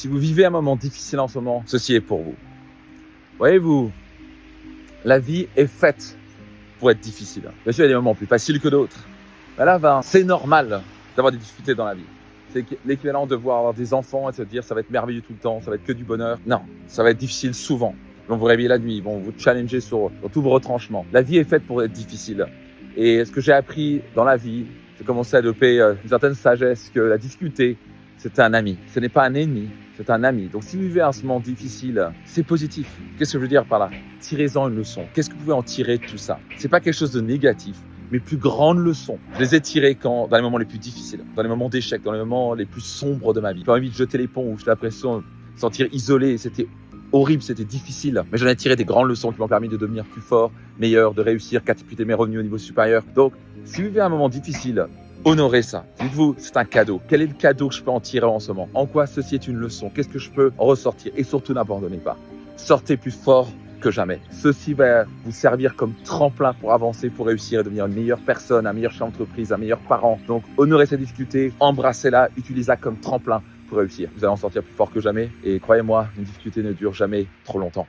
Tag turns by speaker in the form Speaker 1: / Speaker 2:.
Speaker 1: Si vous vivez un moment difficile en ce moment, ceci est pour vous. Voyez-vous, la vie est faite pour être difficile. Bien sûr, il y a des moments plus faciles que d'autres. Mais là, c'est normal d'avoir des difficultés dans la vie. C'est l'équivalent de voir avoir des enfants et de se dire ça va être merveilleux tout le temps, ça va être que du bonheur. Non, ça va être difficile souvent. Ils vont vous réveiller la nuit, ils vont vous challenger sur tous vos retranchements. La vie est faite pour être difficile. Et ce que j'ai appris dans la vie, j'ai commencé à adopter une certaine sagesse que la difficulté, c'est un ami. Ce n'est pas un ennemi, c'est un ami. Donc si vous vivez un moment difficile, c'est positif. Qu'est-ce que je veux dire par là? Tirez-en une leçon. Qu'est-ce que vous pouvez en tirer de tout ça? C'est pas quelque chose de négatif. Mes plus grandes leçons, je les ai tirées dans les moments les plus difficiles, dans les moments d'échec, dans les moments les plus sombres de ma vie. J'ai envie de jeter l'éponge, j'ai l'impression de me sentir isolé, c'était horrible, c'était difficile. Mais j'en ai tiré des grandes leçons qui m'ont permis de devenir plus fort, meilleur, de réussir, catapulter mes revenus au niveau supérieur. Donc, si vous vivez un moment difficile, honorez ça. Dites-vous, c'est un cadeau. Quel est le cadeau que je peux en tirer en ce moment? En quoi ceci est une leçon? Qu'est-ce que je peux en ressortir? Et surtout, n'abandonnez pas. Sortez plus fort que jamais. Ceci va vous servir comme tremplin pour avancer, pour réussir et devenir une meilleure personne, un meilleur chef d'entreprise, un meilleur parent. Donc, honorez cette difficulté, embrassez-la, utilisez-la comme tremplin pour réussir. Vous allez en sortir plus fort que jamais. Et croyez-moi, une difficulté ne dure jamais trop longtemps.